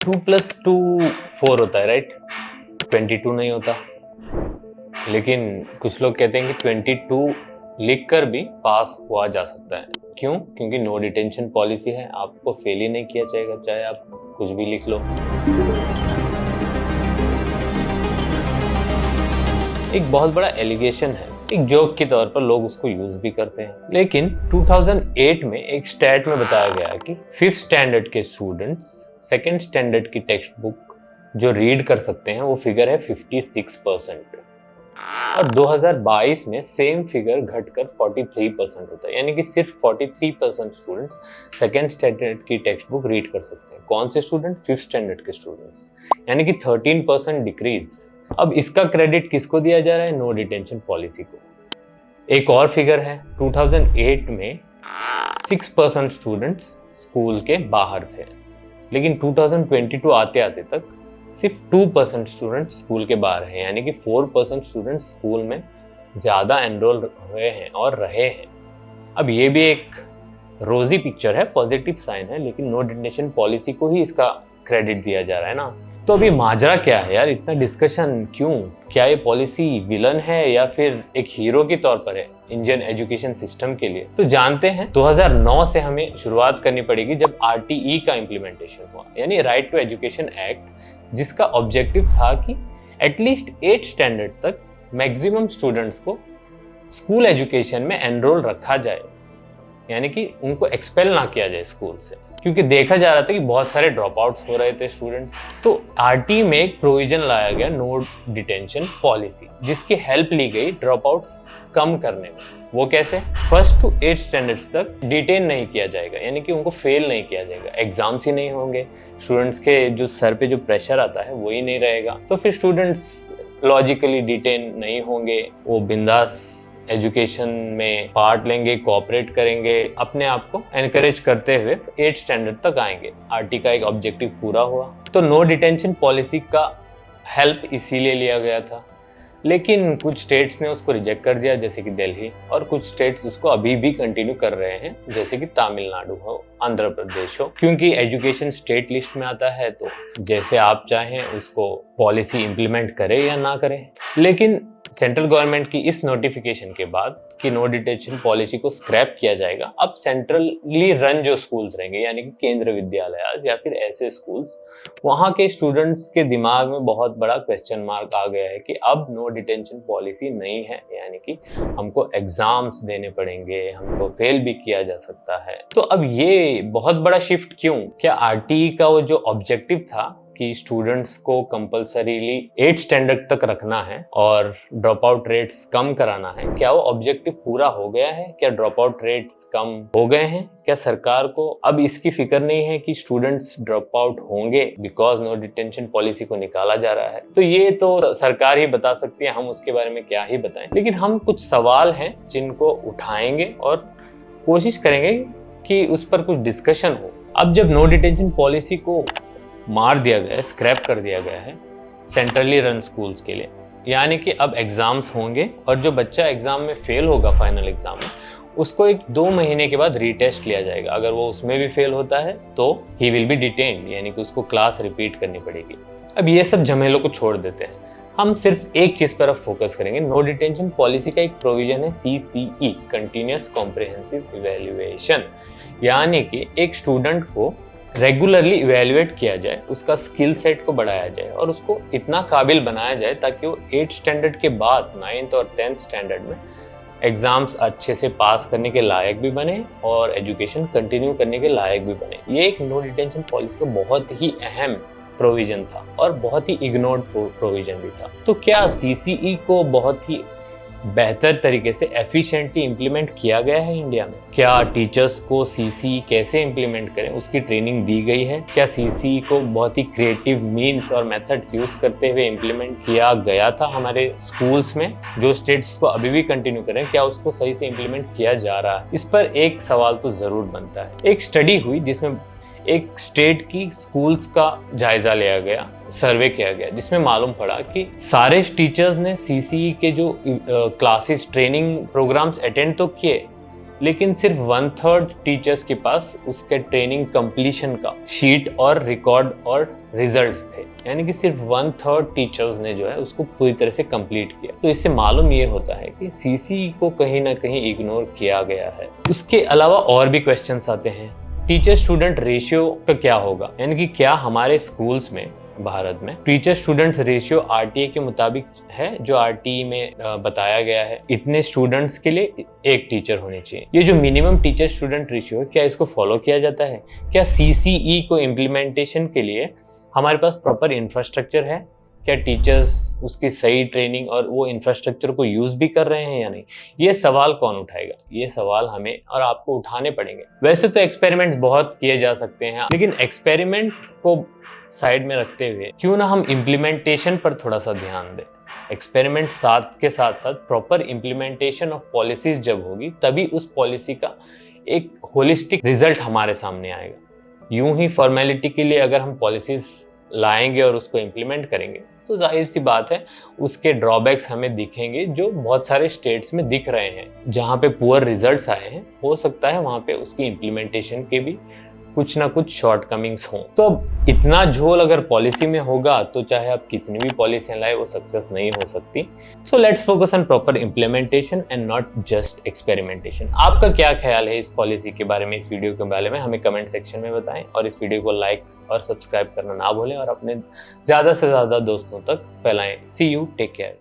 2+2 4 होता है, राइट? 22 नहीं होता। लेकिन कुछ लोग कहते हैं कि 22 लिखकर भी पास हुआ जा सकता है। क्यों? क्योंकि नो डिटेंशन पॉलिसी है, आपको फेल ही नहीं किया जाएगा, चाहे आप कुछ भी लिख लो। एक बहुत बड़ा एलिगेशन है, एक जोक के तौर पर लोग उसको यूज भी करते हैं। लेकिन 2008 में एक स्टैट में बताया गया कि 5th स्टैंडर्ड के स्टूडेंट्स 2nd स्टैंडर्ड की टेक्स्ट बुक जो रीड कर सकते हैं वो फिगर है 56%, और 2022 में सेम फिगर घटकर 43% होता है। यानी कि सिर्फ 43% स्टूडेंट्स 2nd स्टैंडर्ड की टेक्स्ट बुक रीड कर सकते हैं। कौन से स्टूडेंट? 5th स्टैंडर्ड के स्टूडेंट्स, यानी कि 13% डिक्रीज। अब इसका क्रेडिट किसको दिया जा रहा है? नो डिटेंशन पॉलिसी को। एक और फिगर है, 2008 में 6% स्टूडेंट्स स्कूल के बाहर थे, लेकिन 2022 आते आते तक सिर्फ 2% स्टूडेंट स्कूल के बाहर हैं, यानी कि 4% स्टूडेंट स्कूल में ज़्यादा एनरोल हुए हैं और रहे हैं। अब ये भी एक रोजी पिक्चर है, पॉजिटिव साइन है, लेकिन नो डिटेंशन पॉलिसी को ही इसका क्रेडिट दिया जा रहा है ना। तो अभी माजरा क्या है यार, इतना डिस्कशन क्यों? क्या ये पॉलिसी विलन है या फिर एक हीरो के तौर पर है इंडियन एजुकेशन सिस्टम के लिए? तो जानते हैं। 2009 से हमें शुरुआत करनी पड़ेगी, जब RTE का इम्प्लीमेंटेशन हुआ, यानी राइट टू एजुकेशन एक्ट, जिसका ऑब्जेक्टिव था कि एटलीस्ट 8th स्टैंडर्ड तक मैक्सिमम स्टूडेंट्स को स्कूल एजुकेशन में एनरोल रखा जाए, यानी कि उनको एक्सपेल ना किया जाए स्कूल से, क्योंकि देखा जा रहा था कि बहुत सारे ड्रॉप आउट्स हो रहे थे स्टूडेंट्स। तो RT में एक प्रोविजन लाया गया, नो डिटेंशन पॉलिसी, जिसकी हेल्प ली गई ड्रॉप आउट्स कम करने में। वो कैसे? 1st to 8th स्टैंडर्ड्स तक डिटेन नहीं किया जाएगा, यानी कि उनको फेल नहीं किया जाएगा, एग्जाम्स ही नहीं होंगे, स्टूडेंट्स के जो सर पे जो प्रेशर आता है वो ही नहीं रहेगा, तो फिर स्टूडेंट्स लॉजिकली डिटेन नहीं होंगे, वो बिंदास एजुकेशन में पार्ट लेंगे, कोऑपरेट करेंगे, अपने आप को एनकरेज करते हुए 8th स्टैंडर्ड तक आएंगे। RT का एक ऑब्जेक्टिव पूरा हुआ। तो नो डिटेंशन पॉलिसी का हेल्प इसीलिए लिया गया था, लेकिन कुछ स्टेट्स ने उसको रिजेक्ट कर दिया, जैसे कि दिल्ली, और कुछ स्टेट्स उसको अभी भी कंटिन्यू कर रहे हैं, जैसे कि तमिलनाडु हो, आंध्र प्रदेश हो, क्योंकि एजुकेशन स्टेट लिस्ट में आता है, तो जैसे आप चाहें उसको पॉलिसी इंप्लीमेंट करें या ना करें। लेकिन सेंट्रल गवर्नमेंट की इस नोटिफिकेशन के बाद कि नो डिटेंशन पॉलिसी को स्क्रैप किया जाएगा, अब सेंट्रली रन जो स्कूल्स रहेंगे, यानी कि केंद्र विद्यालय या फिर ऐसे स्कूल्स, वहाँ के स्टूडेंट्स के दिमाग में बहुत बड़ा क्वेश्चन मार्क आ गया है कि अब नो डिटेंशन पॉलिसी नहीं है, यानी कि हमको एग्जाम्स देने पड़ेंगे, हमको फेल भी किया जा सकता है। तो अब ये बहुत बड़ा शिफ्ट क्यों? क्या RTE का वो जो ऑब्जेक्टिव था कि स्टूडेंट्स को कंपलसरीली 8th स्टैंडर्ड तक रखना है और ड्रॉप आउट रेट्स कम कराना है, क्या वो ऑब्जेक्टिव पूरा हो गया है? क्या ड्रॉप आउट रेट्स कम हो गए हैं? क्या सरकार को अब इसकी फिक्र नहीं है कि स्टूडेंट्स ड्रॉप आउट होंगे बिकॉज नो डिटेंशन पॉलिसी को निकाला जा रहा है? तो ये तो सरकार ही बता सकती है, हम उसके बारे में क्या ही बताएं। लेकिन हम कुछ सवाल हैं जिनको उठाएंगे और कोशिश करेंगे कि उस पर कुछ डिस्कशन हो। अब जब नो डिटेंशन पॉलिसी को मार दिया गया है, स्क्रैप कर दिया गया है सेंट्रली रन स्कूल्स के लिए, यानी कि अब एग्जाम्स होंगे और जो बच्चा एग्जाम में फेल होगा, फाइनल एग्जाम में, उसको 2 महीने के बाद रीटेस्ट लिया जाएगा। अगर वो उसमें भी फेल होता है तो ही विल बी डिटेन्ड, यानी कि उसको क्लास रिपीट करनी पड़ेगी। अब ये सब झमेलों को छोड़ देते हैं, हम सिर्फ एक चीज पर अब फोकस करेंगे। नो डिटेंशन पॉलिसी का एक प्रोविजन है CCE, कंटिन्यूअस कॉम्प्रिहेंसिव इवैल्यूएशन, यानी कि एक स्टूडेंट को रेगुलरली इवेल्युएट किया जाए, उसका स्किल सेट को बढ़ाया जाए और उसको इतना काबिल बनाया जाए ताकि वो 8th स्टैंडर्ड के बाद 9th और 10th स्टैंडर्ड में एग्जाम्स अच्छे से पास करने के लायक भी बने और एजुकेशन कंटिन्यू करने के लायक भी बने। ये एक नो डिटेंशन पॉलिसी का बहुत ही अहम प्रोविजन था और बहुत ही इग्नोर्ड प्रोविजन भी था। तो क्या CCE को बहुत ही बेहतर तरीके से एफिशिएंटली इम्प्लीमेंट किया गया है इंडिया में? क्या टीचर्स को CCE कैसे इम्प्लीमेंट करें उसकी ट्रेनिंग दी गई है? क्या CCE को बहुत ही क्रिएटिव मीन्स और मेथड्स यूज करते हुए इम्प्लीमेंट किया गया था हमारे स्कूल्स में? जो स्टेट्स को अभी भी कंटिन्यू करें, क्या उसको सही से इम्प्लीमेंट किया जा रहा है? इस पर एक सवाल तो जरूर बनता है। एक स्टडी हुई जिसमें एक स्टेट की स्कूल्स का जायजा लिया गया, सर्वे किया गया, जिसमें मालूम पड़ा कि सारे टीचर्स ने CCE के जो क्लासेस, ट्रेनिंग प्रोग्राम्स अटेंड तो किए, लेकिन सिर्फ 1/3 टीचर्स के पास उसके ट्रेनिंग कंप्लीशन का शीट और रिकॉर्ड और रिजल्ट्स थे, यानी कि सिर्फ 1/3 टीचर्स ने जो है उसको पूरी तरह से कंप्लीट किया। तो इससे मालूम ये होता है कि सीसी को कहीं ना कहीं इग्नोर किया गया है। उसके अलावा और भी क्वेश्चंस आते हैं, टीचर स्टूडेंट रेशियो का क्या होगा, यानी कि क्या हमारे स्कूल्स में भारत में टीचर स्टूडेंट्स रेशियो आरटीए के मुताबिक है, जो आरटीई में बताया गया है इतने स्टूडेंट्स के लिए एक टीचर होनी चाहिए। ये जो मिनिमम टीचर स्टूडेंट रेशियो है, क्या इसको फॉलो किया जाता है? क्या सीसीई को इम्प्लीमेंटेशन के लिए हमारे पास प्रॉपर इंफ्रास्ट्रक्चर है? क्या टीचर्स उसकी सही ट्रेनिंग और वो इंफ्रास्ट्रक्चर को यूज भी कर रहे हैं या नहीं? ये सवाल कौन उठाएगा? ये सवाल हमें और आपको उठाने पड़ेंगे। वैसे तो एक्सपेरिमेंट्स बहुत किए जा सकते हैं, लेकिन एक्सपेरिमेंट को साइड में रखते हुए क्यों ना हम इम्प्लीमेंटेशन पर थोड़ा सा ध्यान दें। एक्सपेरिमेंट साथ के साथ साथ प्रॉपर इम्प्लीमेंटेशन ऑफ पॉलिसीज जब होगी, तभी उस पॉलिसी का एक होलिस्टिक रिजल्ट हमारे सामने आएगा। यूं ही फॉर्मेलिटी के लिए अगर हम पॉलिसीज लाएंगे और उसको इम्प्लीमेंट करेंगे, तो जाहिर सी बात है उसके ड्रॉबैक्स हमें दिखेंगे, जो बहुत सारे स्टेट्स में दिख रहे हैं। जहाँ पे पुअर रिजल्ट्स आए हैं, हो सकता है वहाँ पे उसकी इम्प्लीमेंटेशन के भी कुछ ना कुछ शॉर्टकमिंग्स हों। तो अब इतना झोल अगर पॉलिसी में होगा, तो चाहे आप कितनी भी पॉलिसियां लाए, वो सक्सेस नहीं हो सकती। So let's focus on proper implementation and not just experimentation. आपका क्या ख्याल है इस पॉलिसी के बारे में, इस वीडियो के बारे में? हमें कमेंट सेक्शन में बताएं और इस वीडियो को लाइक और सब्सक्राइब करना ना भूलें और अपने ज्यादा से ज्यादा दोस्तों तक फैलाएं। सी यू, टेक केयर।